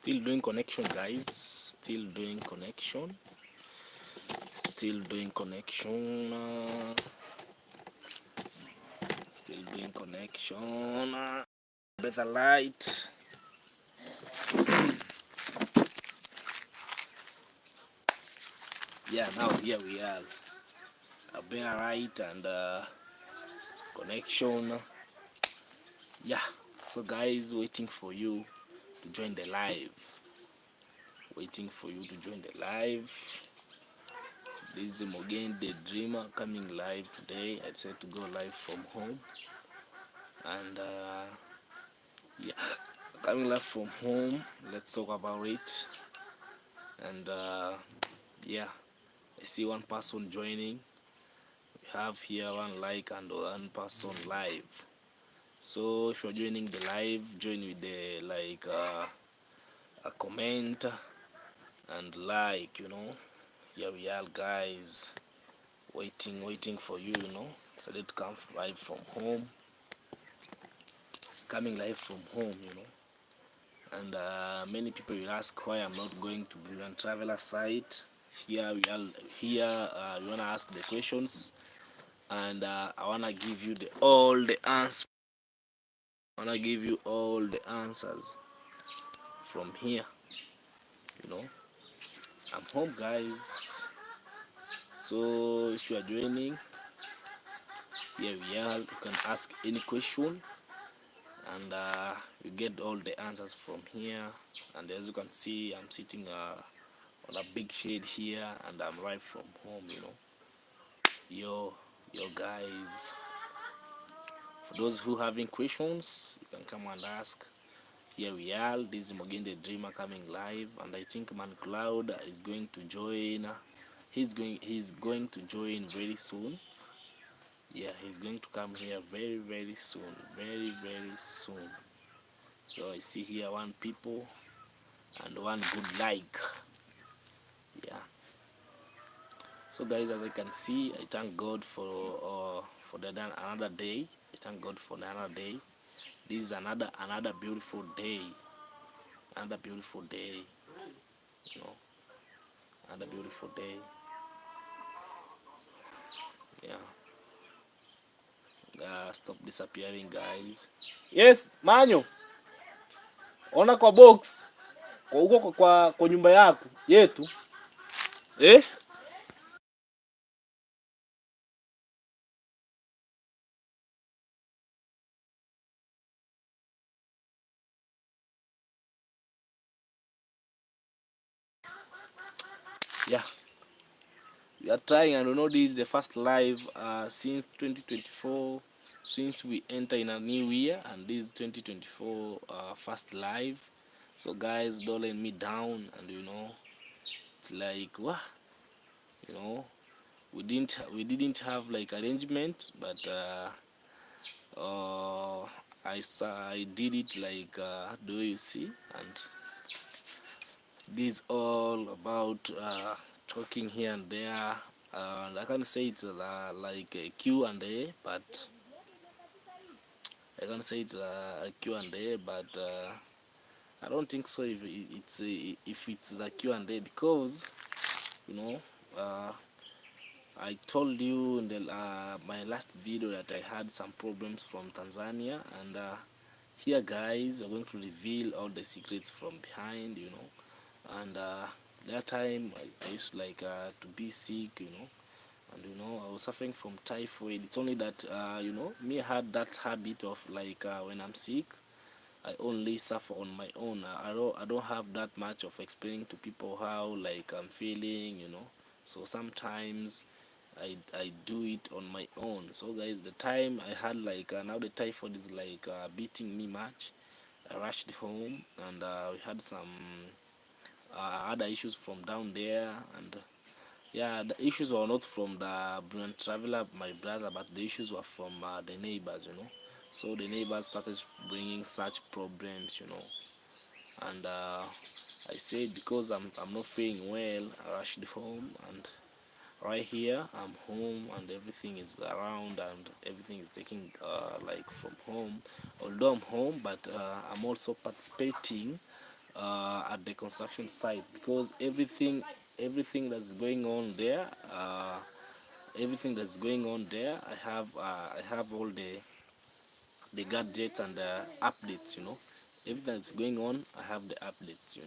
Still doing connection, guys. Still doing connection. Still doing connection. Still doing connection. Better light. Yeah, now here we are. A better light and connection. Yeah. So guys, waiting for you to join the live. Waiting for you to join the live. This is Mogen the Dreamer coming live today. I decided to go live from home, and yeah, coming live from home. Let's talk about it. And yeah, I see one person joining. We have here one like and one person live. So if you're joining the live, join with the like a comment and like, Here we are, guys. Waiting for you, So that come live from home. Coming live from home. And many people will ask why I'm not going to Brilliant Traveler site. Here we are. Here we wanna ask the questions, and I wanna give you all the answers. I wanna give you all the answers from here. I'm home, guys. So if you are joining, here we are. You can ask any question, and you get all the answers from here. And as you can see, I'm sitting on a big shade here, and I'm right from home. Yo, guys. For those who having questions, you can come and ask. Here we are. This is Mogen the Dreamer coming live, and I think Man Cloud is going to join. He's going to join very soon. Yeah, he's going to come here very soon, very soon. So I see here one people and one good like. Yeah. So guys, as I can see, I thank God for another day. I thank God for another day. This is another beautiful day. Another beautiful day. Another beautiful day. Yeah. Stop disappearing, guys. Yes, Manyo. Ona kwa box. Kwa huko kwa nyumba yako yetu. Eh? Yeah. We are trying, and this is the first live since 2024, since we enter in a new year, and this is 2024 first live. So guys, don't let me down, and it's like what we didn't have like arrangement, but I did it like do you see, and this all about talking here and there. I can't say it's like a Q&A, but I can't say it's a Q&A, but I don't think so if it's a Q&A, because uh, I told you in the my last video that I had some problems from Tanzania, and here guys are going to reveal all the secrets from behind, and that time I used like to be sick, and I was suffering from typhoid. It's only that me had that habit of like when I'm sick, I only suffer on my own. I don't have that much of explaining to people how like I'm feeling, so sometimes I do it on my own. So guys, the time I had like now the typhoid is like beating me much. I rushed home, and we had some other issues from down there, and yeah, the issues were not from the brilliant traveler, my brother, but the issues were from the neighbors, So the neighbors started bringing such problems, and I said, because I'm not feeling well, I rushed home, and right here I'm home, and everything is around, and everything is taking like from home. Although I'm home, but I'm also participating at the construction site, because everything that's going on there, everything that's going on there, I have all the gadgets and the updates, everything that's going on, I have the updates,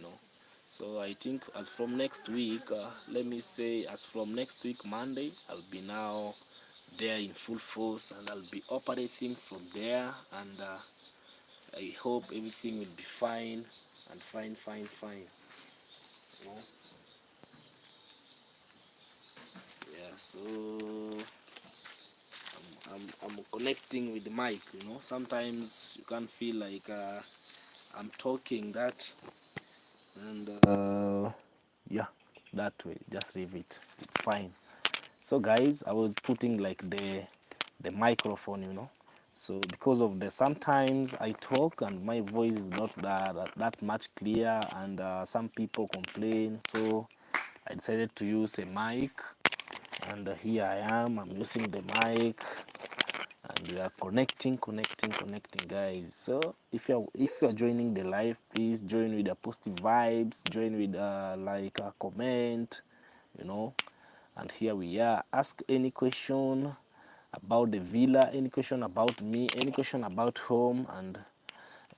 so I think as from next week, let me say as from next week Monday, I'll be now there in full force, and I'll be operating from there, and I hope everything will be fine, and fine, you know. Yeah, so I'm connecting with the mic, sometimes you can feel like I'm talking that, and yeah, that way, just leave it, it's fine. So guys, I was putting like the microphone, so because of the sometimes I talk and my voice is not that much clear, and some people complain, so I decided to use a mic, and here I am, I'm using the mic, and we are connecting, guys. So if you're joining the live, please join with the positive vibes, join with like a comment, you know and here we are. Ask any question about the villa, any question about me, any question about home, and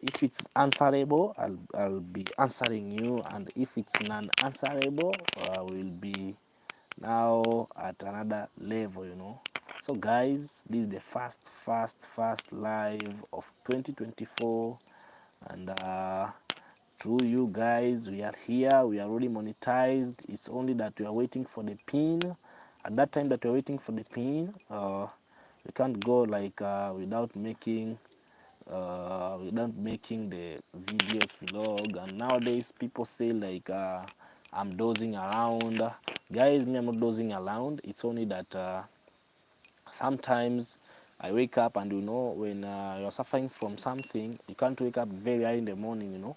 if it's answerable, I'll be answering you, and if it's non-answerable, we'll be now at another level, so guys, this is the first live of 2024, and through you guys, we are here, we are already monetized. It's only that we are waiting for the pin. At that time that we're waiting for the pin, we can't go like without making the videos vlog. And nowadays people say like I'm dozing around. Guys, me, I'm not dozing around. It's only that sometimes I wake up, and when you're suffering from something, you can't wake up very early in the morning,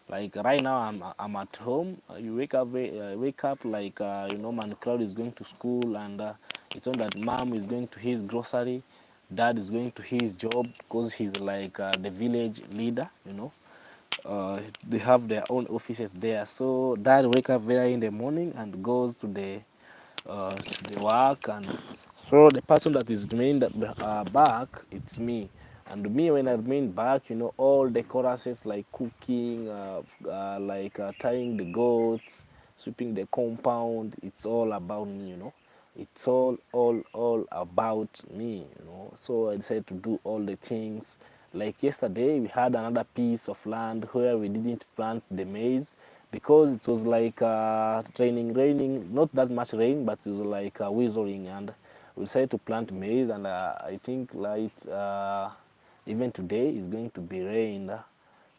like right now I'm at home. You wake up like man Cloud is going to school, and it's on that mom is going to his grocery, dad is going to his job because he's like the village leader, they have their own offices there. So dad wake up very early in the morning and goes to the work, and so the person that is remained back, it's me. And me, when I remain back, all the choruses like cooking, like tying the goats, sweeping the compound, it's all about me, it's all about me, so I decided to do all the things. Like yesterday, we had another piece of land where we didn't plant the maize because it was like raining, not that much rain, but it was like whistling, and we decided to plant maize, and I think like even today is going to be rain.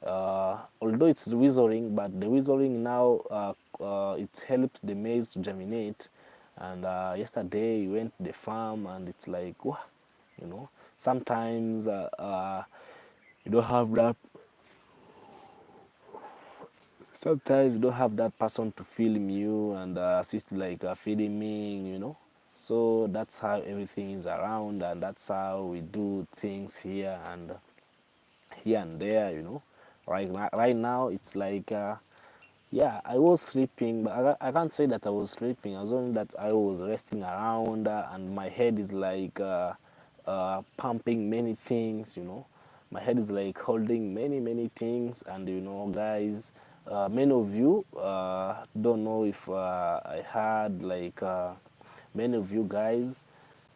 Although it's whistling, but the whistling now it helps the maize to germinate. And yesterday we went to the farm, and it's like, wow, sometimes you don't have that sometimes you don't have that person to film you and assist like feeding me, so that's how everything is around, and that's how we do things here and there, right now it's like yeah, I was sleeping, but I can't say that I was sleeping. I was only that I was resting around, and my head is like pumping many things, My head is like holding many things, and guys, many of you don't know if I had like many of you guys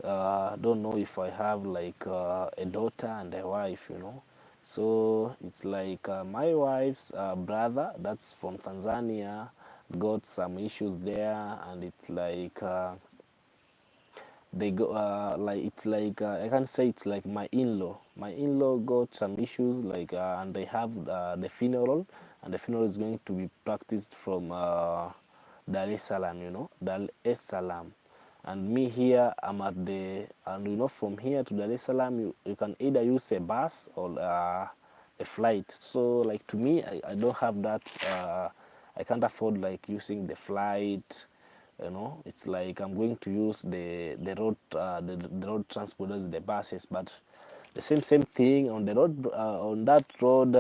don't know if I have like a daughter and a wife, So it's like my wife's brother, that's from Tanzania, got some issues there, and it's like they go like it's like I can't say it's like my in-law. My in-law got some issues like and they have the funeral, and the funeral is going to be practiced from Dar es Salaam, Dar es Salaam. And me here, I'm at the, and from here to Dar es Salaam, you can either use a bus or a flight. So like to me, I don't have that, I can't afford like using the flight, it's like I'm going to use the road the road transporters, the buses, but the same thing on the road, on that road,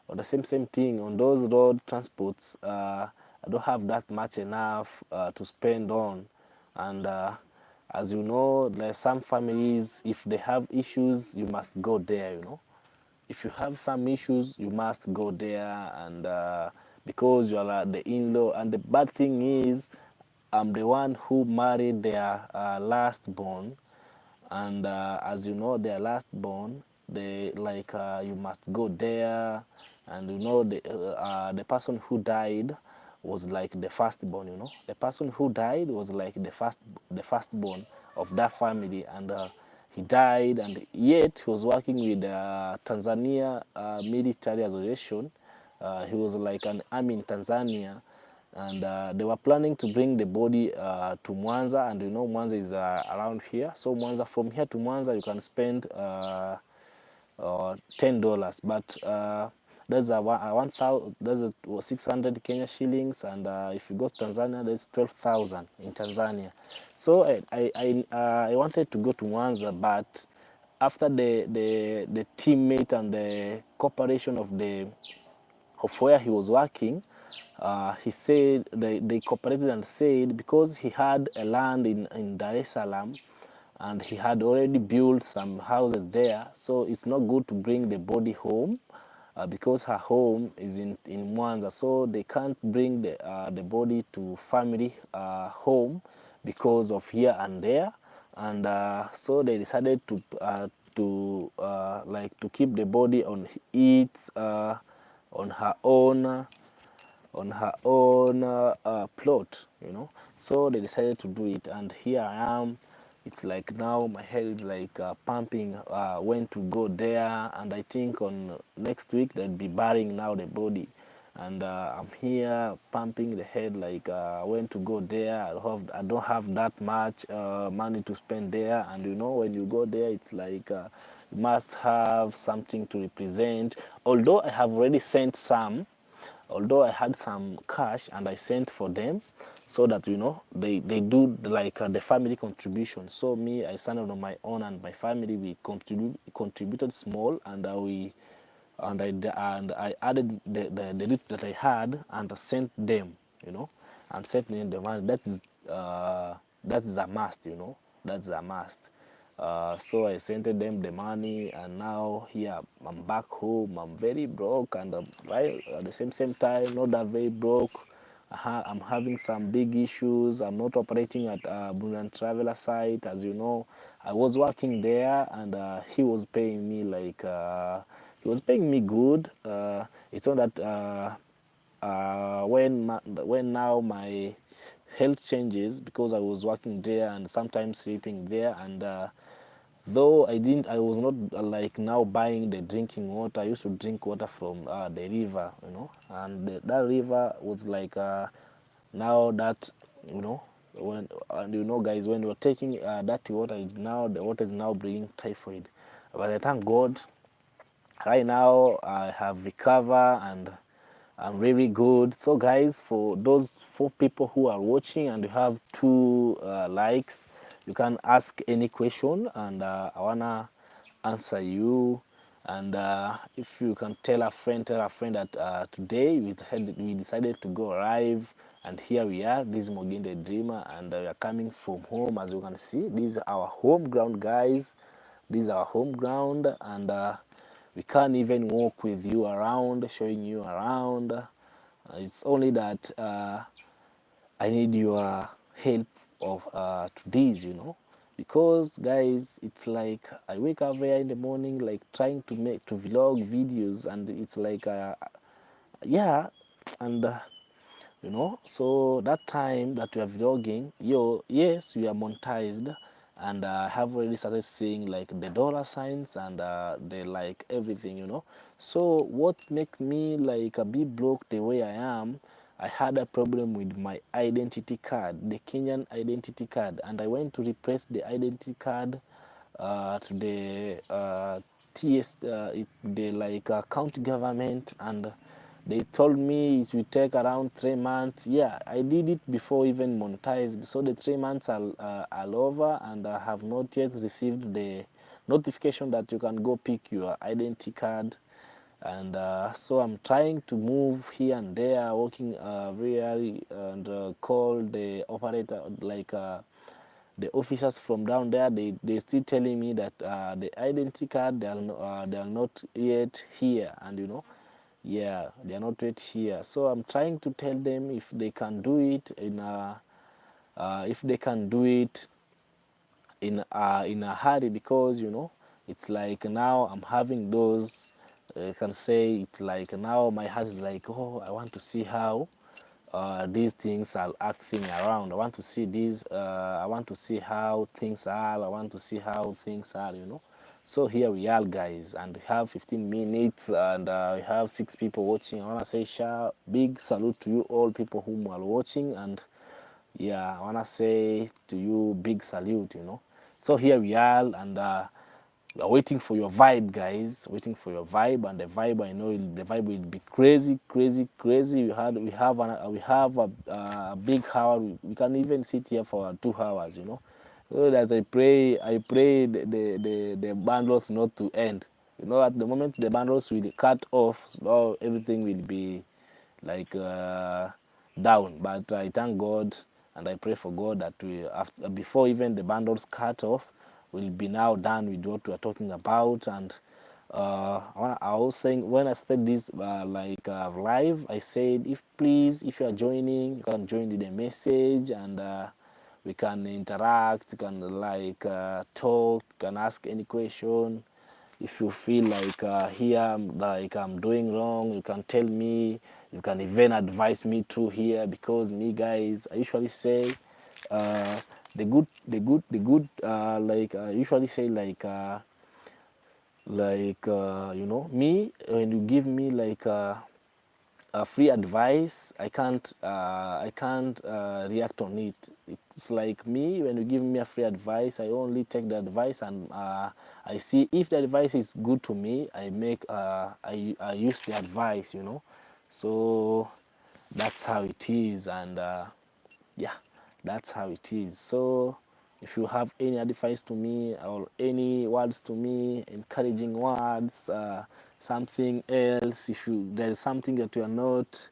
or the same thing on those road transports. I don't have that much enough to spend on, and as you know, there's some families, if they have issues, you must go there, you know. If you have some issues, you must go there, and because you are the in-law. And the bad thing is, I'm the one who married their last born, and as you know, their last born, they like you must go there, and you know the person who died was like the firstborn. You know, the person who died was like the firstborn of that family, and he died, and yet he was working with Tanzania military association. He was like an army in Tanzania, and they were planning to bring the body to Mwanza, and you know Mwanza is around here. So Mwanza, from here to Mwanza, you can spend $10, but that's a 1,000, that's a 600 Kenya shillings, and if you go to Tanzania, that's 12,000 in Tanzania. So I wanted to go to Mwanza, but after the teammate and the cooperation of where he was working, he said they cooperated and said because he had a land in Dar es Salaam, and he had already built some houses there, so it's not good to bring the body home because her home is in Mwanza, so they can't bring the body to family home because of here and there, and so they decided to like to keep the body on its on her own plot, you know. So they decided to do it, and here I am. It's like now my head is like pumping when to go there, and I think on next week they'll be burying now the body, and I'm here pumping the head like when to go there. I don't have that much money to spend there, and you know when you go there, it's like you must have something to represent. Although I have already sent some, although I had some cash and I sent for them, so that you know they do like the family contribution. So me, I started on my own, and my family, we contributed small, and I added the little that I had and sent them, you know, and sent them the money. That is a must, you know. That's a must. So I sent them the money, and now here I'm back home. I'm very broke, and right at the same time, not that very broke. I'm having some big issues. I'm not operating at Brunei Traveler site, as you know. I was working there, and he was paying me like he was paying me good. It's not that when now my health changes, because I was working there and sometimes sleeping there, and though I was not like now buying the drinking water. I used to drink water from the river, you know, and that river was like now that, you know, when and you know guys, when you're taking dirty water, is now the water is now bringing typhoid. But I thank God, right now I have recovered, and I'm really good. So guys, for those 4 people who are watching and you have 2 likes, you can ask any question, and I wanna answer you. And if you can tell a friend that today we decided to go live, and here we are. This is Mogin the Dreamer, and we are coming from home. As you can see, this is our home ground, guys. This is our home ground, and we can't even walk with you around, showing you around. It's only that I need your help of to this, you know, because guys, it's like I wake up there in the morning, like trying to vlog videos, and it's like yeah, and you know, so that time that we are vlogging, yes, we are monetized, and I have already started seeing like the dollar signs, and the like everything, you know. So what make me like a bit broke the way I am, I had a problem with my identity card, the Kenyan identity card, and I went to replace the identity card to the the like county government, and they told me it will take around 3 months. Yeah, I did it before even monetized, so the 3 months are over, and I have not yet received the notification that you can go pick your identity card. and so I'm trying to move here and there, working very early, and call the operator, like the officers from down there. They still telling me that the identity card, they are not yet here, and yeah, they are not yet here. So I'm trying to tell them if they can do it in a if they can do it in a hurry, because it's like now I'm having those, I can say it's like now my heart is like, oh, I want to see how these things are acting around. I want to see these, I want to see how things are, I want to see how things are. So here we are, guys, and we have 15 minutes, and we have 6 people watching. I want to say big salute to you all people whom are watching, and yeah, I want to say to you big salute. So here we are, and we're waiting for your vibe, guys, waiting for your vibe. And the vibe, I know the vibe will be crazy, crazy, crazy. We have a big hour. We can even sit here for 2 hours. So that I pray the bundles not to end. At the moment the bundles will cut off, so everything will be like down. But I thank God, and I pray for God that we, after, before even the bundles cut off, we'll be now done with what we are talking about. And I was saying, when I started this live, I said, if you are joining, you can join with a message, and we can interact, you can talk, you can ask any question. If you feel like here, like I'm doing wrong, you can tell me. You can even advise me through here, because me, guys, I usually say like I usually say me, when you give me free advice, I can't react on it. It's like me, when you give me a free advice, I only take the advice, and I see if the advice is good to me, I use the advice. So that's how it is, and yeah, that's how it is. So if you have any advice to me, or any words to me, encouraging words, something else, if there's something that you are not,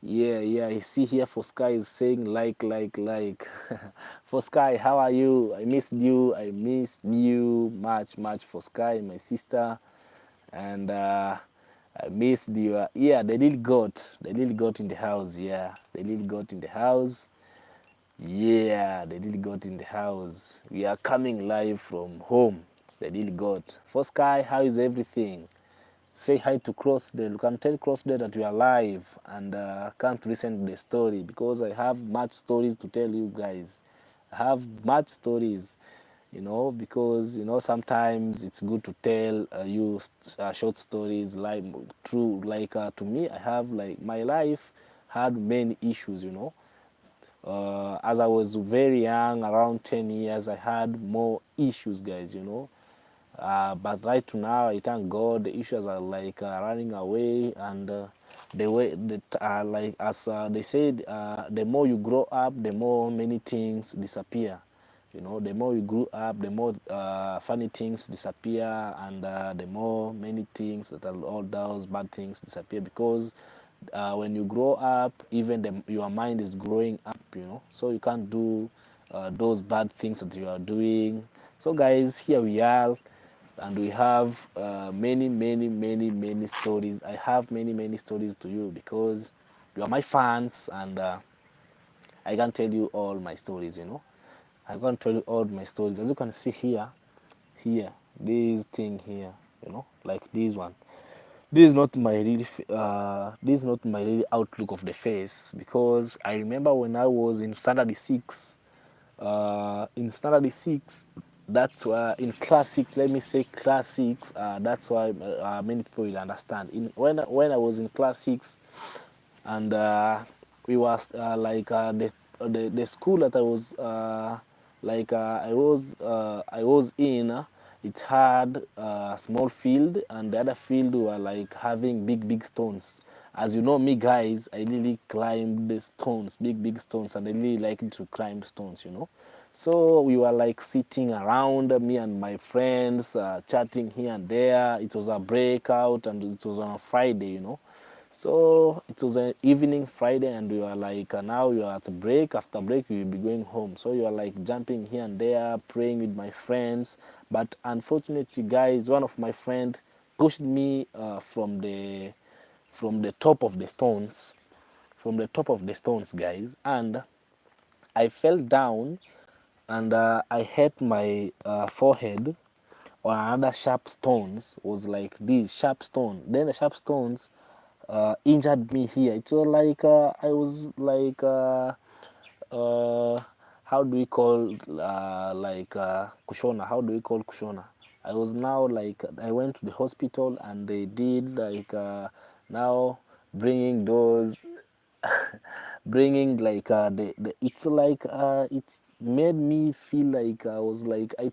yeah, I see here for Sky is saying like. For Sky, how are you? I missed you much, for Sky, my sister. And I missed you. Yeah, the little got in the house. Yeah, the little got in the house. Yeah, the little got in the house. We are coming live from home. The little got. For Sky, how is everything? Say hi to Crossdale. You can tell Crossdale that we are live, and can't listen to the story, because I have much stories to tell you guys. I have much stories, because sometimes it's good to tell you short stories, like true. Like to me, I have, like, my life had many issues. As I was very young, around 10 years, I had more issues, guys. But right now, I thank God, the issues are running away, and the way that like, as they said, the more you grow up, the more many things disappear. The more you grew up, the more funny things disappear, and the more many things that are all those bad things disappear, because when you grow up, even your mind is growing up. So you can't do those bad things that you are doing. So, guys, here we are, and we have many stories. I have many stories to you, because you are my fans, and I can't tell you all my stories. I can't tell you all my stories. As you can see here, this thing here, like this one. This is not my really outlook of the face, because I remember when I was in standard 6. In standard 6, that's why in class 6, let me say class 6, that's why many people will understand. When I was in class 6, and we was the school that I was in, it had a small field, and the other field were like having big stones. As you know me, guys, I really climbed the stones, big stones, and I really like to climb stones. So we were like sitting around, me and my friends, chatting here and there. It was a breakout, and it was on a Friday, you know. So it was an evening Friday, and we were like, now you are at a break. After break, we will be going home. So you are like jumping here and there, praying with my friends. But unfortunately, guys, one of my friends pushed me from the top of the stones, guys, and I fell down, and I hit my forehead on another sharp stones. Was like this sharp stone. Then the sharp stones injured me here. It was like I was like uh, how do we call kushona? How do we call kushona? I was now like I went to the hospital, and they did like now bringing those bringing like the it's like it's made me feel like I was like I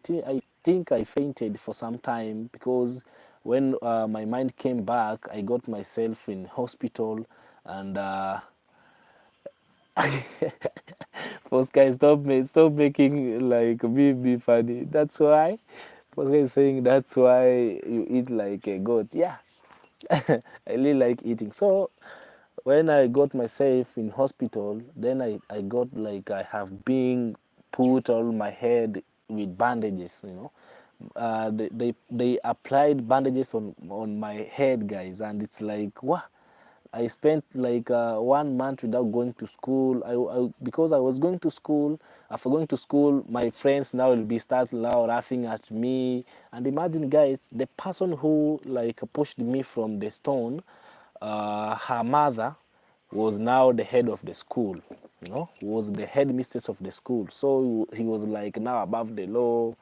think I fainted for some time, because when my mind came back, I got myself in hospital, and Fosca, stop making like me be funny. That's why Fosca is saying that's why you eat like a goat. Yeah, I really like eating. So when I got myself in hospital, then I got like I have been put on my head with bandages, you know. They applied bandages on my head, guys, and it's like what. I spent like 1 month without going to school. Because I was going to school. After going to school, my friends now will be start now laughing at me. And imagine, guys, the person who like pushed me from the stone, her mother was now the head of the school, you know, was the head mistress of the school. So he was like now above the law,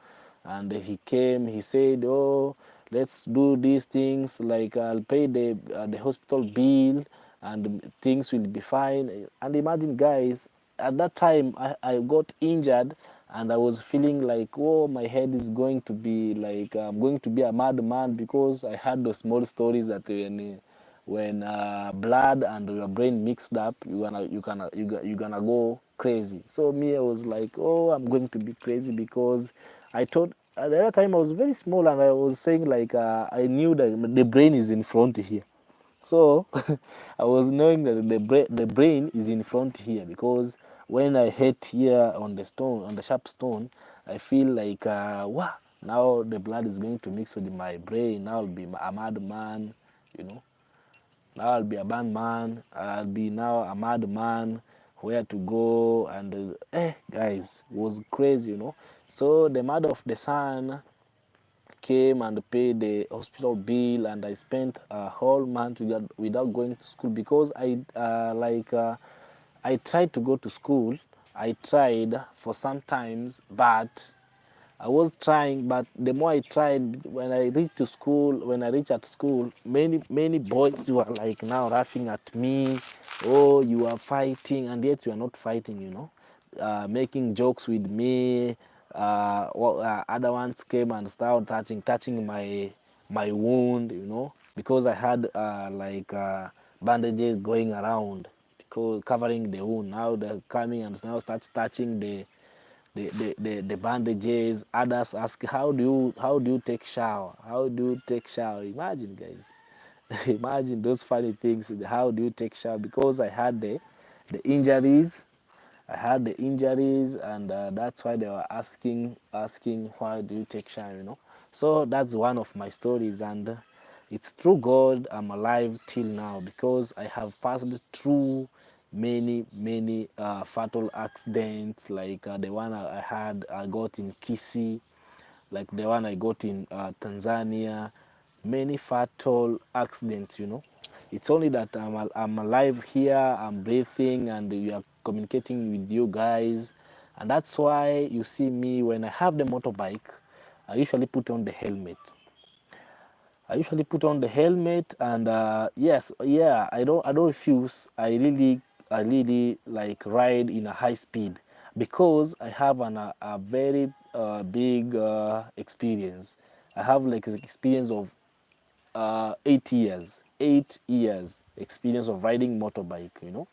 and he came, he said, oh, let's do these things, like I'll pay the hospital bill, and things will be fine. And imagine, guys, at that time I got injured, and I was feeling like, oh, my head is going to be like I'm going to be a madman, because I had those small stories that when blood and your brain mixed up, you're gonna go crazy. So me, I was like, oh, I'm going to be crazy, because I thought at the other time I was very small, and I was saying like I knew that the brain is in front here. So I was knowing that the brain is in front here, because when I hit here on the stone, on the sharp stone, I feel like wow, now the blood is going to mix with my brain. Now I'll be a madman, you know. Now I'll be a bad man. I'll be now a mad man. Where to go? And guys, it was crazy, you know. So the mother of the son came and paid the hospital bill, and I spent a whole month without going to school, because I tried to go to school. I tried for some times, but I was trying, but the more I tried, when I reached at school, many boys were like now laughing at me. Oh, you are fighting, and yet you are not fighting, you know, making jokes with me. Other ones came and started touching my wound, you know, because I had bandages going around, because covering the wound. Now they're coming and now start touching the bandages. Others ask, how do you take shower? How do you take shower? Imagine, guys. Imagine those funny things. How do you take shower? Because I had the injuries. I had the injuries, and that's why they were asking why do you take shower, you know. So that's one of my stories, and it's through God I'm alive till now, because I have passed through many fatal accidents, like the one I got in Kisi, like the one I got in Tanzania, many fatal accidents, you know. It's only that I'm alive here, I'm breathing, and we are communicating with you guys. And that's why you see me when I have the motorbike, I usually put on the helmet. I usually put on the helmet, and yes, yeah, I don't refuse. I really like ride in a high speed, because I have a very big experience. I have like an experience of 8 years experience of riding motorbike, you know.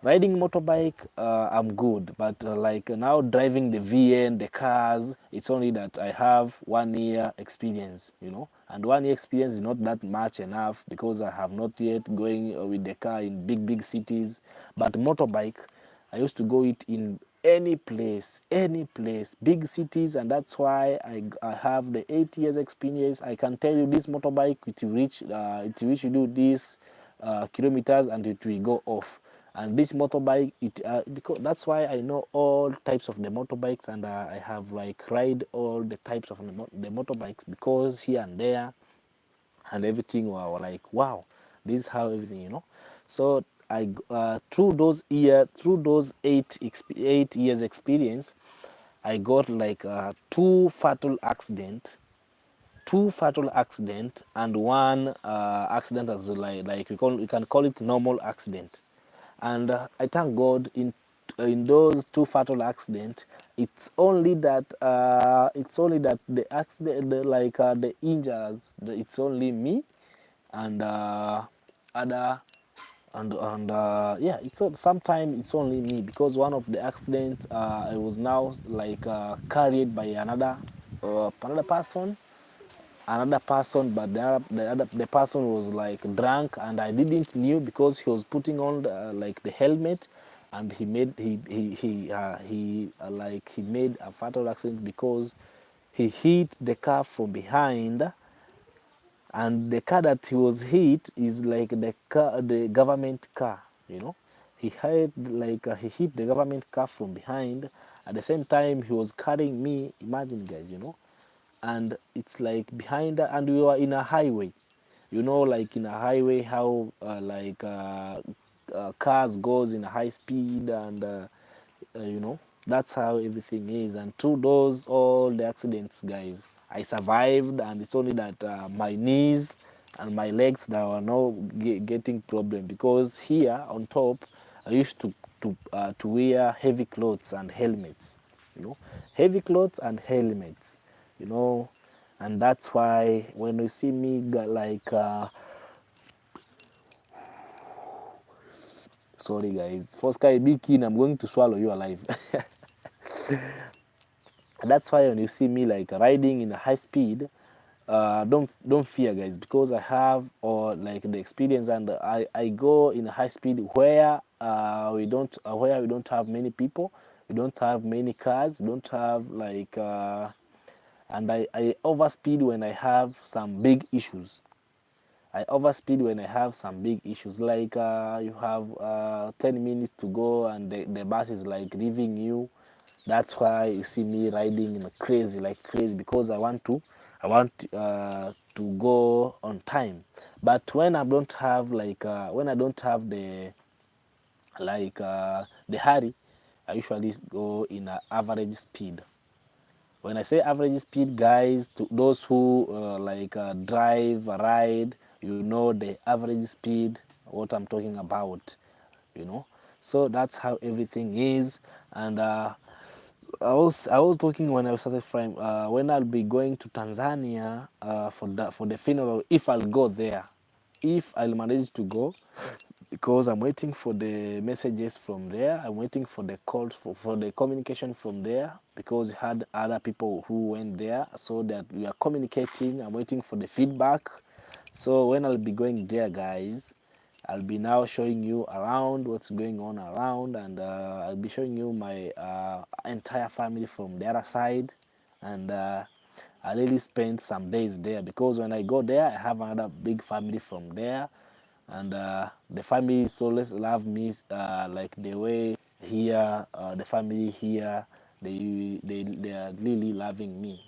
riding motorbike, I'm good, but like now driving the VN, the cars, it's only that I have 1 year experience, and 1 year experience is not that much enough because I have not yet going with the car in big cities. But motorbike, I used to go it in any place, big cities, and that's why I have the 8 years experience. I can tell you this motorbike, it will reach you do this kilometers and it will go off. And this motorbike, because that's why I know all types of the motorbikes, and I have like ride all the types of the motorbikes, because here and there and everything were like, wow, this is how everything, so I through those 8 years experience, I got like two fatal accident and one accident as like we can call it normal accident. And I thank God, in those two fatal accident, it's only that the accident, the injuries, it's only me and other yeah, sometimes it's only me, because one of the accidents, I was now like carried by another person, but the person was like drunk, and I didn't knew, because he was putting on like the helmet, and he made a fatal accident because he hit the car from behind, and the car that he was hit is like the government car, he hit the government car from behind. At the same time, he was carrying me, imagine guys, and it's like behind, and we were in a highway, like in a highway, how cars goes in a high speed, and that's how everything is. And through those all the accidents, guys, I survived, and it's only that my knees and my legs that were now getting problem, because here on top I used to wear heavy clothes and helmets, heavy clothes and helmets, you know and that's why when you see me like sorry guys, for Sky, be keen, I'm going to swallow you alive. That's why when you see me like riding in a high speed, don't fear, guys, because I have or like the experience, and I go in a high speed where we don't have many people, we don't have many cars, we don't have like and I overspeed when I have some big issues. I overspeed when I have some big issues, like you have 10 minutes to go, and the bus is like leaving you. That's why you see me riding in crazy, like crazy, because I want to go on time. But when I don't have the hurry, I usually go in an average speed. When I say average speed, guys, to those who drive, ride, the average speed, what I'm talking about, you know. So that's how everything is. And I was talking when I started from when I'll be going to Tanzania for the funeral, if I'll go there, if I'll manage to go, because I'm waiting for the messages from there. I'm waiting for the calls for the communication from there, because we had other people who went there, so that we are communicating. I'm waiting for the feedback. So when I'll be going there, guys, I'll be now showing you around what's going on around, and I'll be showing you my entire family from the other side, and I really spent some days there, because when I go there, I have another big family from there, and the family always love me like the way here, the family here, they are really loving me,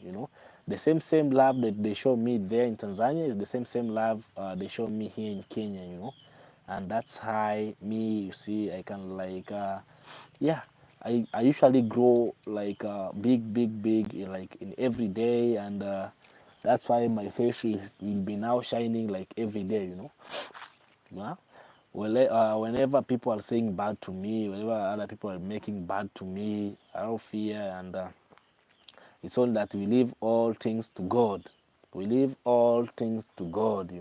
the same love that they show me there in Tanzania is the same love they show me here in Kenya, and that's how me, you see, I can like yeah, I usually grow like big like in every day, and that's why my face will be now shining like every day, yeah. Well, whenever people are saying bad to me, whenever other people are making bad to me, I don't fear, and it's all that we leave all things to God. We leave all things to God,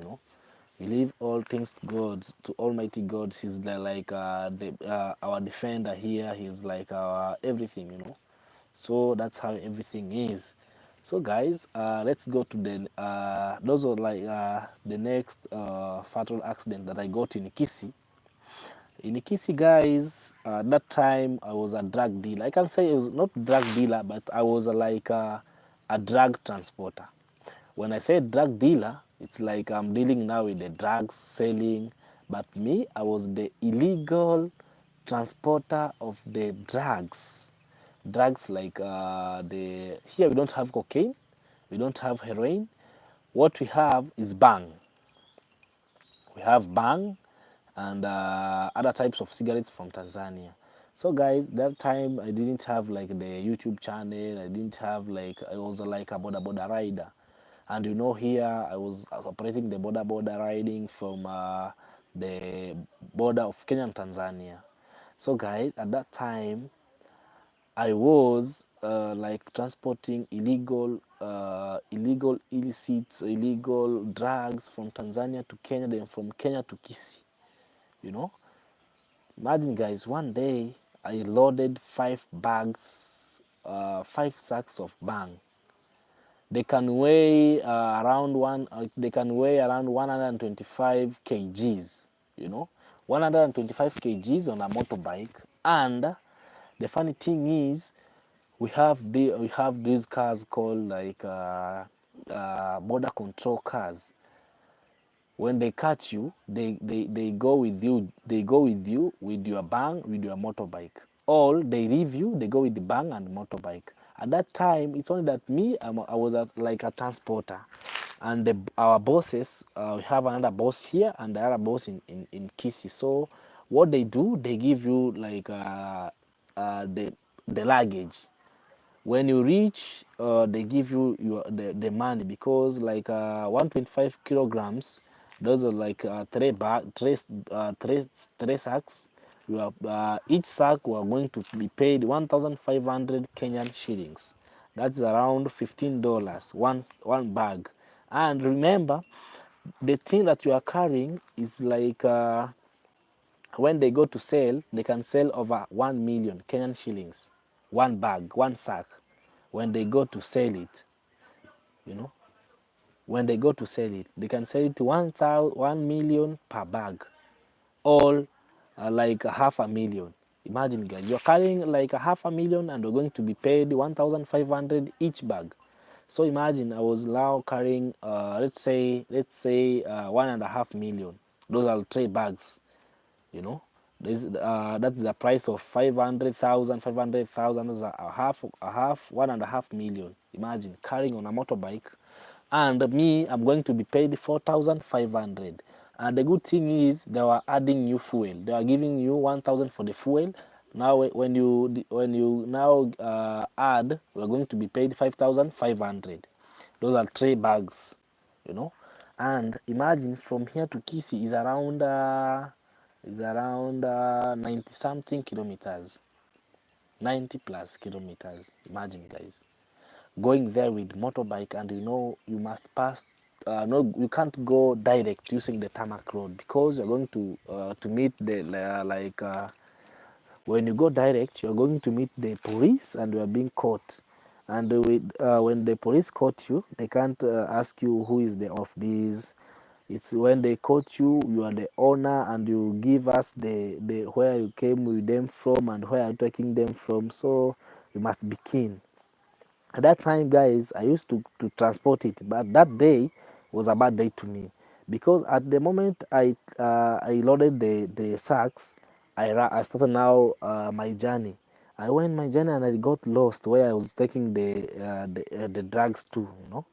We leave all things to God, to Almighty God. He's our defender here. He's like our everything, you know. So that's how everything is. So guys, let's go to the those are like the next fatal accident that I got in Kisi. In Kisi, guys, that time I was a drug dealer. I can say I was not drug dealer, but I was a drug transporter. When I say drug dealer, it's like I'm dealing now with the drugs selling, but me, I was the illegal transporter of the drugs. Drugs like the here we don't have cocaine, we don't have heroin. What we have is bang. We have bang and other types of cigarettes from Tanzania. So guys, that time I didn't have like the YouTube channel. I didn't have like I was like a Boda rider, and you know here I was operating the Boda riding from the border of Kenya and Tanzania. So guys, at that time I was like transporting illegal illicits, illegal drugs from Tanzania to Kenya, then from Kenya to Kisi. You know, imagine guys, one day I loaded 5 bags, 5 sacks of bang. They can weigh around one. They can weigh around 125 kgs. You know, 125 kgs on a motorbike. And the funny thing is, we have these cars called like border control cars. When they catch you, they go with you. They go with you with your bang, with your motorbike. All they leave you, they go with the bang and motorbike. At that time, it's only that me, I was like a transporter, and our bosses, we have another boss here and the other boss in Kisi. So what they do, they give you like the luggage. When you reach, they give you the money, because like 125 kilograms, those are like three sacks. Each sack we are going to be paid 1,500 Kenyan shillings. That's around $15 one bag. And remember, the thing that you are carrying is like when they go to sell, they can sell over 1 million Kenyan shillings, one bag, one sack. When they go to sell it, you know, when they go to sell it, they can sell it to 1 million per bag, all like a half a million. Imagine, guys, you're carrying like a half a million and you're going to be paid 1,500 each bag. So imagine I was now carrying, let's say 1.5 million. Those are 3 bags, you know. That's the price of 500,000. 500,000 is a half 1.5 million. Imagine carrying on a motorbike, and me, I'm going to be paid 4,500. And the good thing is they were adding new fuel. They are giving you 1,000 for the fuel. Now when you now add, we're going to be paid 5,500. Those are 3 bags, you know. And imagine from here to Kisi is around 90 something kilometers, 90 plus kilometers. Imagine, guys, going there with motorbike, and you know you must pass. No, you can't go direct using the tarmac road, because you're going to meet the when you go direct, you're going to meet the police and you are being caught. And when the police caught you, they can't ask you who is the of these. It's when they caught you, you are the owner, and you give us the where you came with them from and where you're taking them from. So you must be keen. At that time, guys, I used to transport it, but that day was a bad day to me, because at the moment I loaded the sacks, I started now my journey. I went my journey and I got lost where I was taking the drugs to, you know.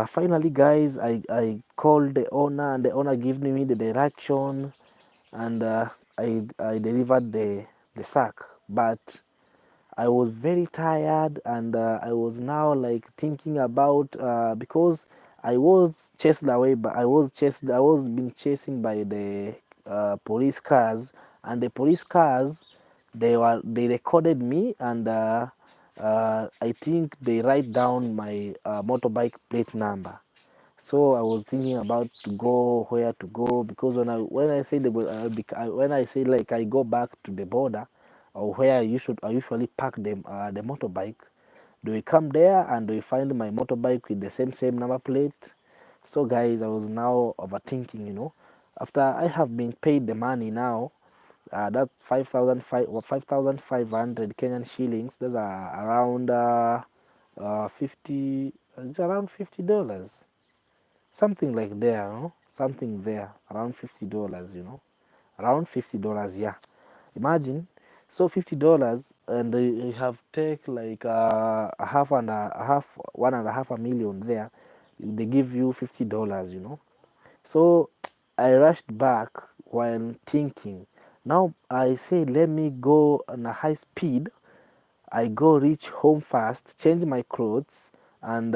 Finally, guys, I called the owner, and the owner gave me the direction, and I delivered the sack. But I was very tired, and I was now like thinking about because I was chased away, but I was being chasing by the police cars, and the police cars, they recorded me, and I think they write down my motorbike plate number. So I was thinking about to go where to go, because when I say when I say like I go back to the border, or where I usually park the motorbike, they come there and they find my motorbike with the same number plate. So guys, I was now overthinking, after I have been paid the money now. That's 5,500 Kenyan shillings. Those are around 50. It's around $50, something like there, something there, around $50, around $50. Yeah, imagine. So $50, and you have take like a half, 1.5 million there. They give you $50. So I rushed back while thinking. Now I said, let me go on a high speed. I go reach home fast, change my clothes, and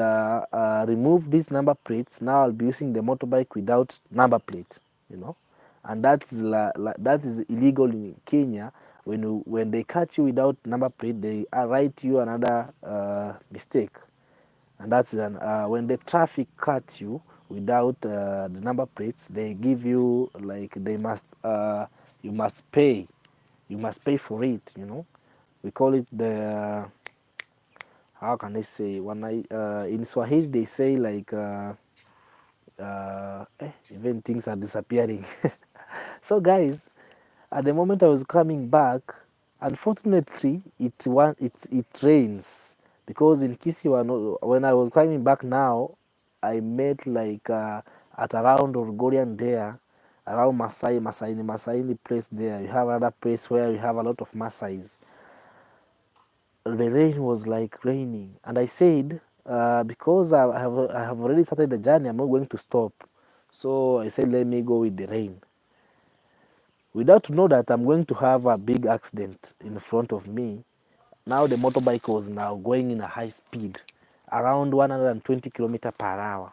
remove these number plates. Now I'll be using the motorbike without number plate, and that is illegal in Kenya. When they catch you without number plate, they write you another mistake, and that's when the traffic cut you without the number plates, they give you like you must pay, for it. We call it the how can I say, when I in Swahili they say like even things are disappearing. So guys, at the moment I was coming back, unfortunately it rains, because in Kisii, when I was coming back now, I met like at around Orgorian there, around Masaini place there. You have another place where you have a lot of Masais. The rain was like raining, and I said, because I have already started the journey, I'm not going to stop. So I said, let me go with the rain, without to know that I'm going to have a big accident in front of me. Now the motorbike was now going in a high speed, around 120 kilometer per hour,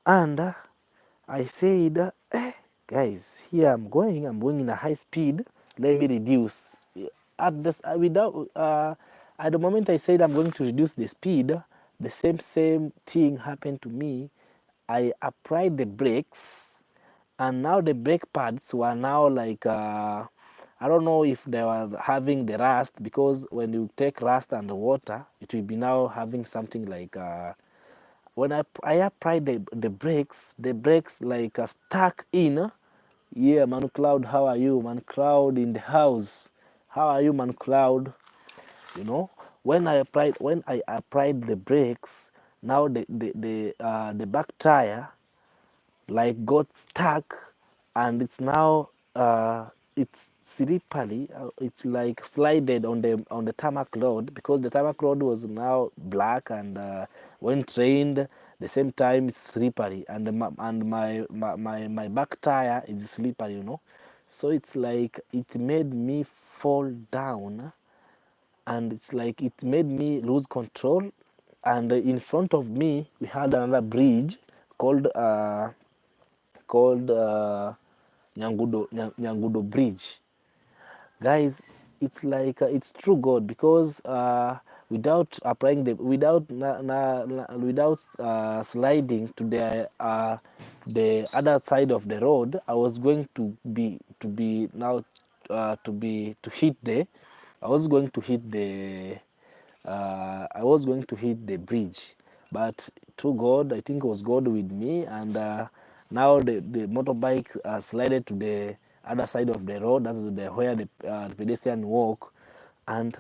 and I said, guys, here I'm going in a high speed. Let me reduce. At this, without at the moment I said I'm going to reduce the speed, the same thing happened to me. I applied the brakes, and now the brake pads were now like I don't know if they were having the rust, because when you take rust and the water, it will be now having something like when I applied the brakes like stuck in. Yeah, man Cloud, how are you? Man Cloud in the house. How are you, man Cloud? When I applied the brakes, now the back tire like got stuck, and it's now it's slippery. It's like slided on the tarmac road, because the tarmac road was now black, and when trained, the same time it's slippery, and my back tire is slippery. So it's like it made me fall down, and it's like it made me lose control. And in front of me we had another bridge called called Nyangudo Bridge. Guys, it's like it's true God, because without applying without sliding to the other side of the road, I was going to be now to hit the I was going to hit the I was going to hit the bridge, but through God, I think it was God with me, and now the motorbike slided to the other side of the road. That's where the pedestrian walk, and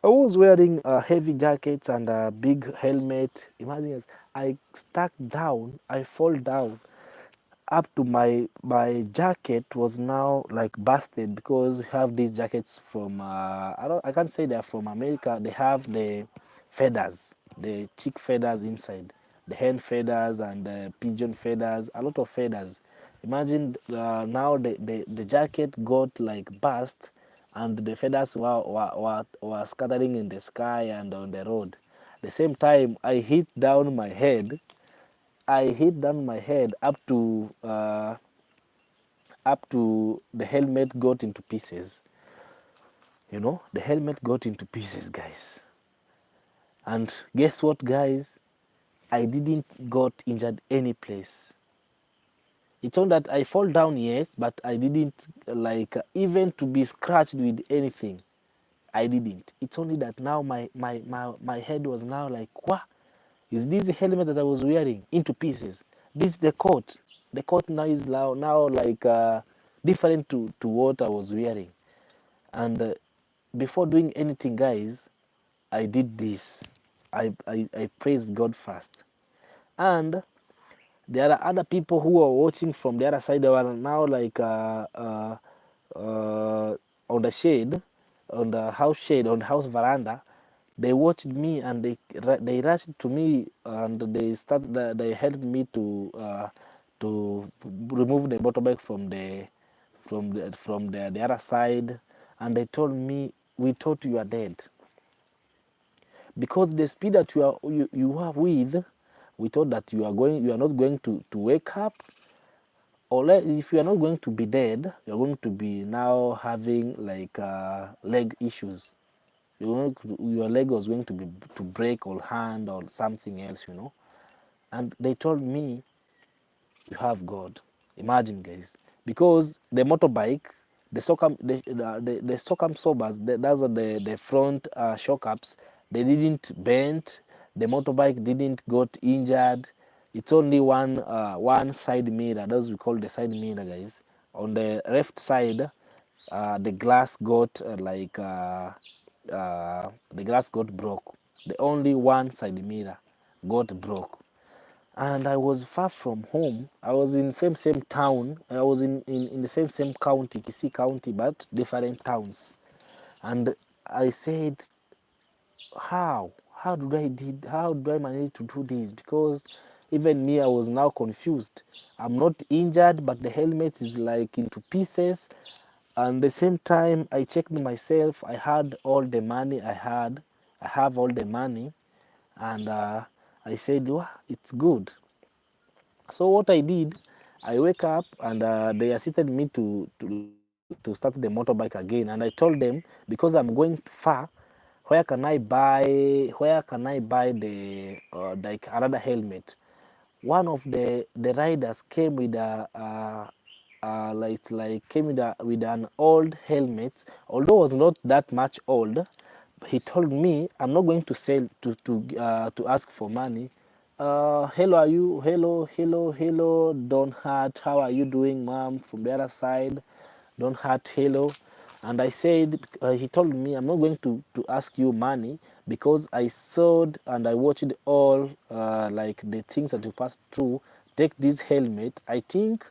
I was wearing heavy jackets and a big helmet. Imagine, as I stuck down, I fall down, up to my jacket was now like busted, because we have these jackets from I can't say they're from America. They have the feathers, the chick feathers inside, the hen feathers and the pigeon feathers, a lot of feathers. Imagine now the jacket got like bust, and the feathers were scattering in the sky and on the road. The same time I hit down my head up to the helmet got into pieces. The helmet got into pieces, guys. And guess what, guys? I didn't got injured any place. It's on that I fall down, yes, but I didn't like even to be scratched with anything. I didn't. It's only that now my head was now like, what? Is this the helmet that I was wearing into pieces? This is the coat. The coat now is now like different to what I was wearing. And before doing anything, guys, I did this. I praised God first. And there are other people who are watching from the other side. They are now like on the shade, on the house shade, on the house veranda. They watched me and they rushed to me and they helped me to remove the motorbike from the other side, and they told me, we thought you are dead because the speed that you are with, we thought that you are not going to wake up, or if you are not going to be dead, you are going to be now having like leg issues. Your leg was going to break or hand or something else. And they told me, you have God. Imagine, guys, because the motorbike, the Socam sobers, that's the front shock ups, they didn't bend. The motorbike didn't got injured. It's only one side mirror. That's we call the side mirror, guys. On the left side, the glass got the glass got broke. The only one side mirror got broke, and I was far from home. I was in same town. I was in the same county, Kisii County, but different towns. And I said, how do I manage to do this? Because even me, I was now confused. I'm not injured, but the helmet is like into pieces. And the same time, I checked myself. I had all the money I had. I have all the money, and I said, "Wow, it's good." So what I did, I wake up and they assisted me to start the motorbike again. And I told them, because I'm going far, where can I buy the like another helmet? One of the riders came with a like came with an old helmet, although it was not that much old. He told me, I'm not going to sell to ask for money. Hello, are you? Hello. Don't hurt. How are you doing, mom? From the other side, don't hurt. Hello. And I said, he told me, I'm not going to ask you money because I saw and I watched all like the things that you passed through. Take this helmet. I think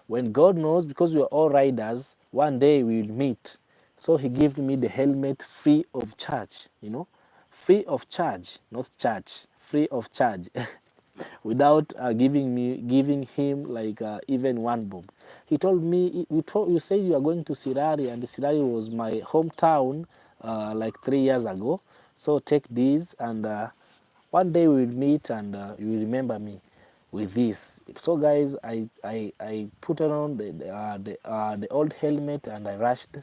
when God knows, because we are all riders, one day we will meet. So he gave me the helmet free of charge. Free of charge, not charge, free of charge, without giving him like even one bob. He told me, you say you are going to Sirari, and Sirari was my hometown like 3 years ago. So take this, and one day we will meet, and you will remember me with this. So guys, I put on the old helmet and I rushed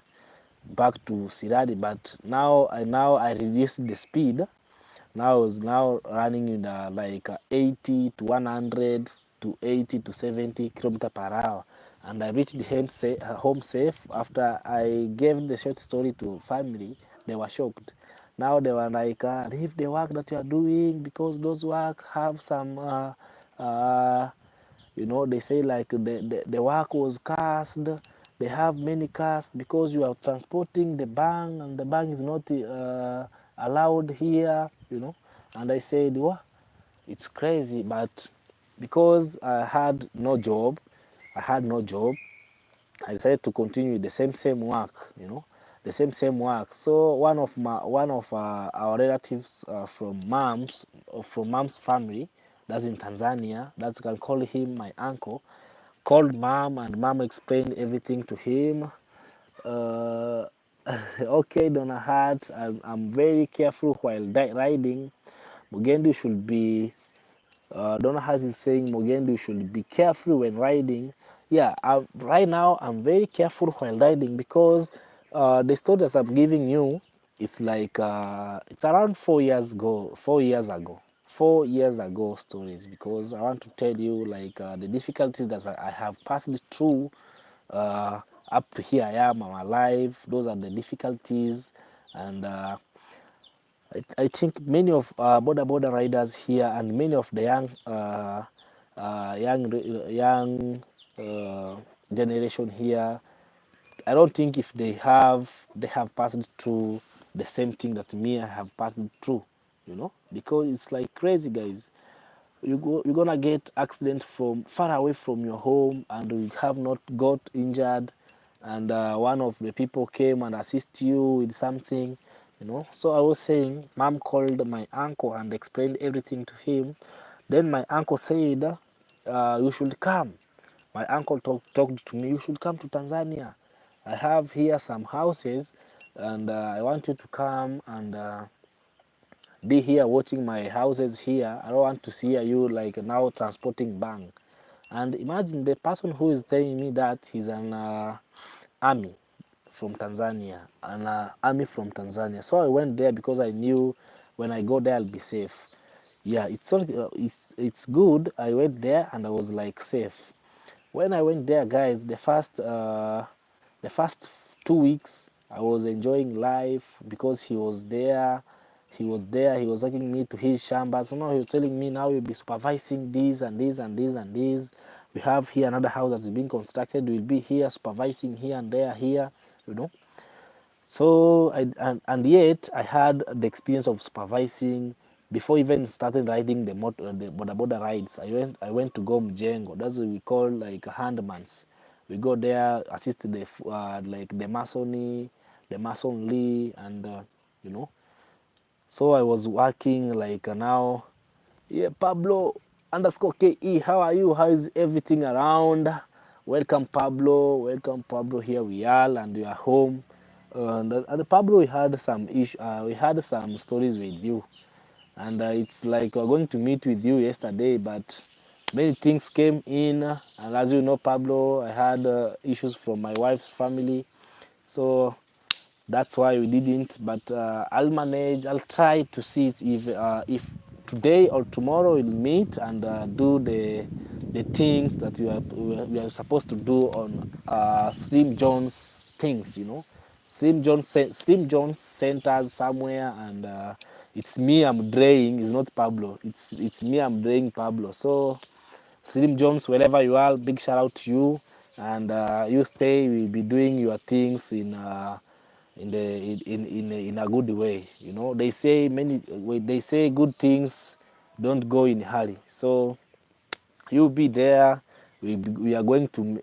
back to Sirari, but now I reduced the speed. Now I was now running in like 80 to 100 to 80 to 70 kilometer per hour, and I reached home safe. After I gave the short story to family, they were shocked. Now they were like, leave the work that you are doing, because those work have some they say like the work was cursed. They have many cars because you are transporting the bank, and the bank is not allowed here. And I said, well, it's crazy, but because I had no job, I decided to continue with the same work. The same work. So one of our relatives from mom's family, that's in Tanzania, that's, can call him my uncle, called mom, and mom explained everything to him. Uh, okay, Donna Hart, I'm very careful while riding. Mugendu should be Donna Hart is saying, Mugendu should be careful when riding. Yeah, right now I'm very careful while riding, because the stories I'm giving you, it's like it's around 4 years ago. 4 years ago stories, because I want to tell you like the difficulties that I have passed through up to here I am, I'm alive. Those are the difficulties, and I think many of border riders here and many of the young generation here, I don't think if they have passed through the same thing that me I have passed through, because it's like crazy, guys. You're gonna get accident from far away from your home, and you have not got injured, and one of the people came and assist you with something. So I was saying, mom called my uncle and explained everything to him. Then my uncle said, you should come. My uncle talked to me, you should come to Tanzania. I have here some houses, and I want you to come and be here watching my houses here. I don't want to see you like now transporting bang. And imagine the person who is telling me that he's an army from Tanzania, an army from Tanzania. So I went there because I knew when I go there I'll be safe. Yeah, it's good. I went there and I was like safe. When I went there, guys, the first 2 weeks I was enjoying life because he was there. He was there. He was taking me to his shamba. So now he was telling me, now you'll be supervising this and this and this and this. We have here another house that is being constructed. We'll be here supervising here and there here. You know. So and yet I had the experience of supervising before even starting riding the Boda rides. I went to go Mjengo. That's what we call like handmans. We go there, assist like the masonry, and you know. So I was working like now. Yeah, Pablo underscore KE, how are you? How is everything around? Welcome, Pablo. Welcome, Pablo. Here we are, and we are home. And Pablo, we had some issue. We had some stories with you, and it's like we're going to meet with you yesterday, but many things came in, and as you know, Pablo, I had issues from my wife's family, so that's why we didn't. But I'll manage. I'll try to see if today or tomorrow we'll meet and do the things that we are supposed to do on Slim Jones things. Slim Jones sent us somewhere, and it's me. I'm draying. It's not Pablo. It's me. I'm draying Pablo. So Slim Jones, wherever you are, big shout out to you, and you stay. We'll be doing your things in a good way. They say good things don't go in a hurry. So you'll be there. We are going to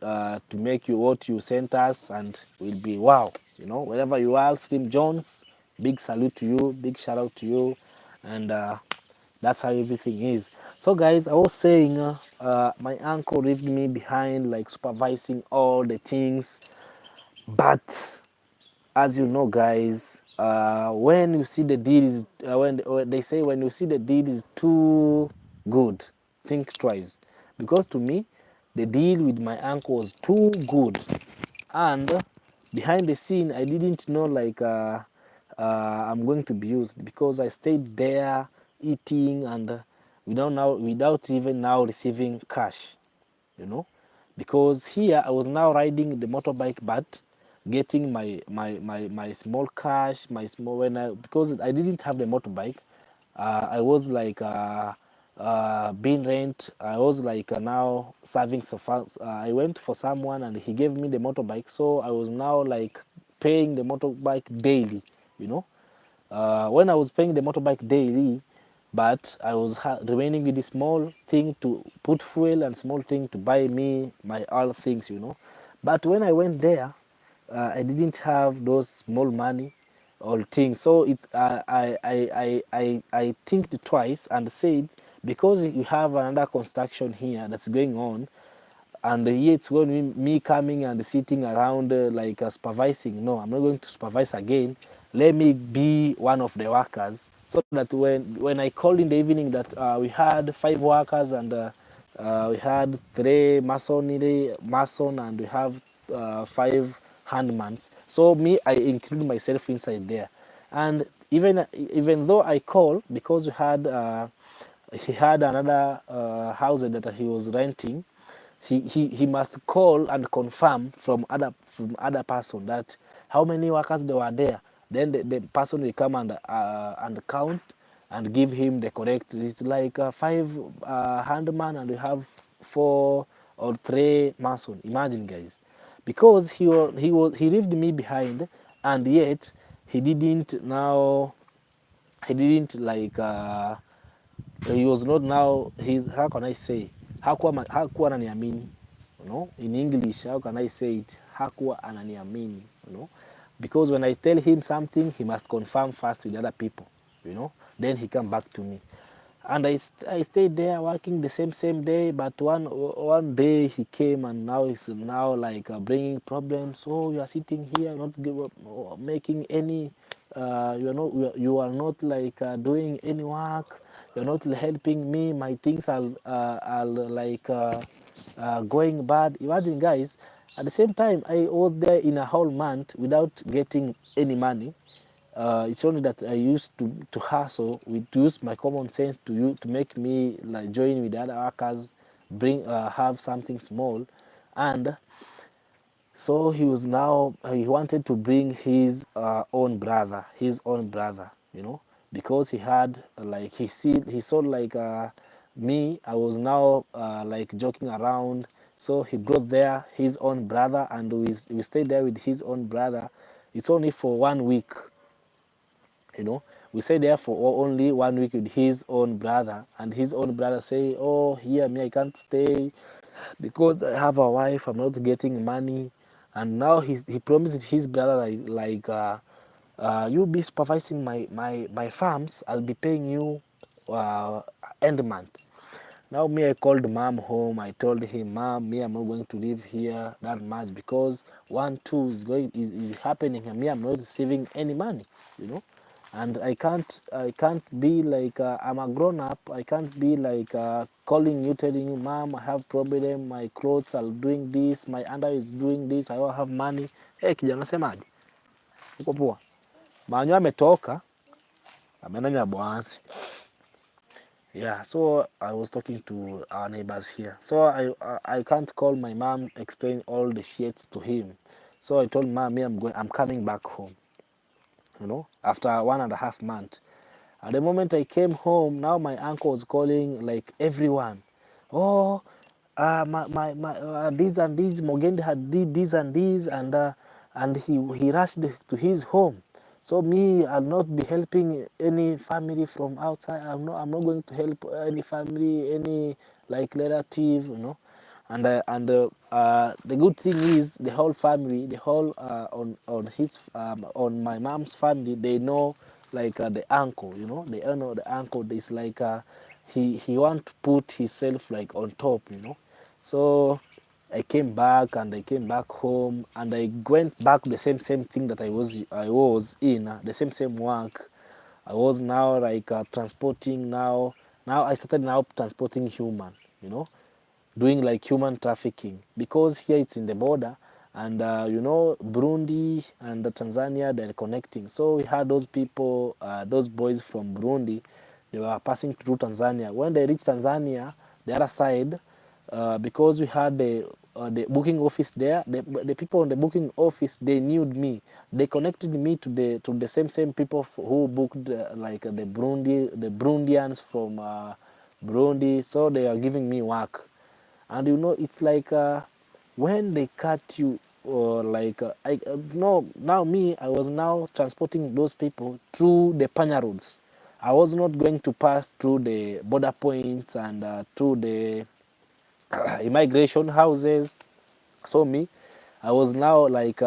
make you what you sent us, and we'll be wow. Wherever you are, Steve Jones, big salute to you, big shout out to you, and that's how everything is. So, guys, I was saying, my uncle left me behind, like supervising all the things, but as you know, guys, when you see the deed is when they say when you see the deed is too good, think twice, because to me the deal with my uncle was too good, and behind the scene I didn't know like I'm going to be used, because I stayed there eating, and without even now receiving cash, you know because here I was now riding the motorbike, but getting my small cash, my small when I because I didn't have the motorbike. I was like being rent. I was like now serving so far. I went for someone and he gave me the motorbike, so I was now like paying the motorbike daily, you know when I was paying the motorbike daily, but I was remaining with a small thing to put fuel and small thing to buy me my all things. But when I went there, I didn't have those small money or things. So I think twice and said, because you have another construction here that's going on, and here it's going to be me coming and sitting around like supervising. No, I'm not going to supervise again. Let me be one of the workers, so that when I called in the evening that we had 5 workers, and we had 3 mason, and we have 5 handmans. So me, I include myself inside there, and even though I call, because we had he had another house that he was renting. He must call and confirm from other person that how many workers there were there. Then the person will come and count and give him the correct. It's like five handman and we have four or three mason. Imagine, guys, because he left me behind, and yet he didn't like he was not now he's, how can I say, hakuwa ananiamini, you know, in English, how can I say it, hakuwa ananiamini, you know, because when I tell him something he must confirm first with other people, you know, then he come back to me. And I stayed there working the same day, but one day he came and now he's now like bringing problems. Oh, you are sitting here not making any you are not like doing any work, you're not helping me, my things are like going bad. Imagine, guys, at the same time I was there in a whole month without getting any money. It's only that I used to hustle, to use my common sense to make me like join with the other workers, bring have something small. And so he was now he wanted to bring his own brother, you know, because he had like he saw like me. I was now like joking around, so he brought there his own brother, and we stayed there with his own brother. It's only for 1 week, you know. We stayed there for only 1 week with his own brother, and his own brother say, oh, here me I can't stay because I have a wife, I'm not getting money. And now he promised his brother you be supervising my farms, I'll be paying you end month. Now me, I called mom home. I told him, Mom, me, I'm not going to live here that much because 1, 2 is happening, and me, I'm not receiving any money, you know. And I can't be like I'm a grown up. I can't be like calling you, telling you, Mom, I have problem. My clothes are doing this. My under is doing this. I don't have money. Hey, kijana, semaje? Uko poa? Manyo ametoka, ameenda Nyaboansi. Yeah, so I was talking to our neighbors here. So I can't call my mom, explain all the shit to him. So I told mom, me, I'm coming back home, you know, after 1.5 months. At the moment I came home, now my uncle was calling like everyone. Oh, my this and this, Mogende had this and this, and he rushed to his home. So me, I'll not be helping any family from outside. I'm not going to help any family, any like relative, you know. And the good thing is the whole family, the whole on my mom's family, they know like the uncle, you know, they know the uncle is like he want to put himself like on top, you know. So I came back and I came back home and I went back the same thing that I was in the same work. I was now like transporting now I started now transporting human, you know, doing like human trafficking, because here it's in the border, and you know, Burundi and Tanzania, they're connecting. So we had those people, those boys from Burundi, they were passing through Tanzania. When they reached Tanzania, the other side, because we had the booking office there, the people on the booking office, they knew me. They connected me to the same people who booked like the Burundians from Burundi. So they are giving me work. And you know, it's like when they cut you, or like I no now me, I was now transporting those people through the panya roads. I was not going to pass through the border points and through the immigration houses. So me, I was now like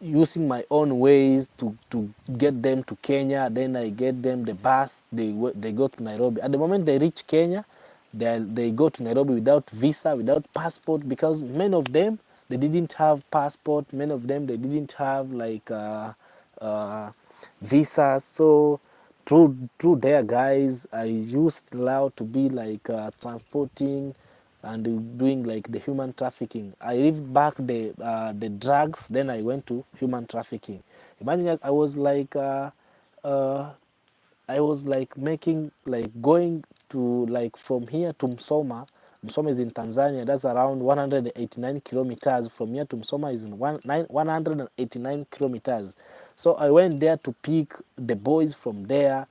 using my own ways to get them to Kenya. Then I get them the bus. They go to Nairobi. At the moment they reach Kenya, they go to Nairobi without visa, without passport, because many of them, they didn't have passport. Many of them, they didn't have like uh, visas. So through there, guys, I used now to be like transporting and doing like the human trafficking. I leave back the drugs, then I went to human trafficking. Imagine, I was like uh, I was like making like going to like from here to Msoma. Msoma is in Tanzania. That's around 189 kilometers. From here to Msoma is in 189 kilometers. So I went there to pick the boys from there,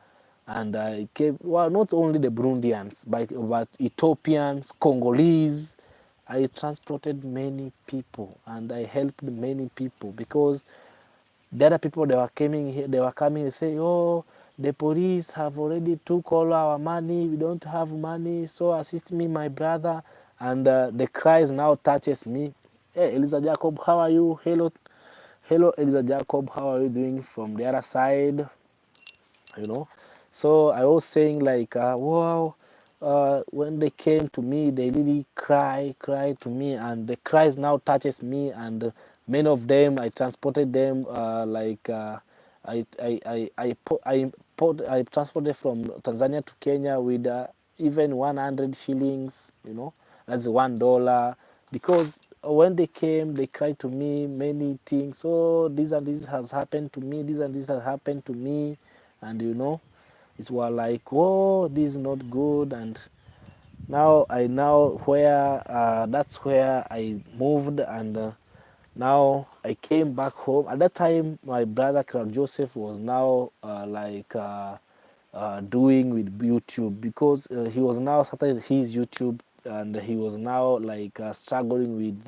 and I came. Well, not only the Burundians, but Ethiopians, Congolese. I transported many people and I helped many people because the other people they were coming here, they were coming and say, "Oh, the police have already took all our money. We don't have money. So assist me, my brother." And the cries now touches me. Hey, Eliza Jacob, how are you? Hello, hello, Eliza Jacob, how are you doing from the other side? you know so I was saying like wow, when they came to me they really cry to me, and the cries now touches me, and many of them I transported them I transported from Tanzania to Kenya with even 100 shillings, that's $1, because when they came they cried to me many things. Oh, this and this has happened to me, this and this has happened to me, and it was like, whoa, this is not good. And now where that's where I moved, and now I came back home. At that time my brother Clark Joseph was now doing with YouTube, because he was now started his YouTube, and he was now like struggling with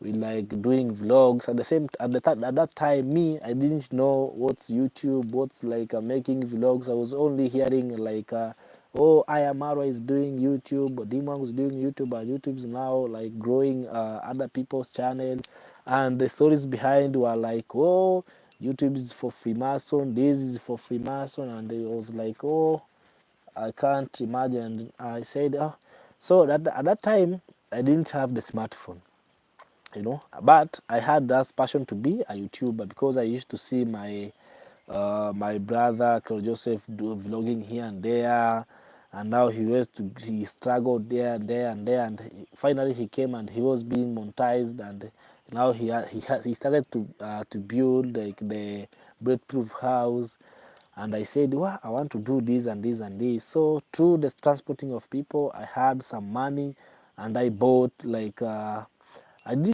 like doing vlogs. At the same at that time, me, I didn't know what's YouTube, what's like making vlogs. I was only hearing like oh, Ayamaro is doing YouTube, or Dimang was doing YouTube, and YouTube's now like growing other people's channel, and the stories behind were like, oh, YouTube is for Freemason, this is for Freemason, and it was like, oh, I can't imagine. I said, oh, so that at that time I didn't have the smartphone, but I had that passion to be a YouTuber, because I used to see my brother Carl Joseph do vlogging here and there, and now he struggled there and there and there, and finally he came and he was being monetized, and now he started to build like the bulletproof house. And I said, well, I want to do this and this and this. So through the transporting of people, I had some money, and I bought like I did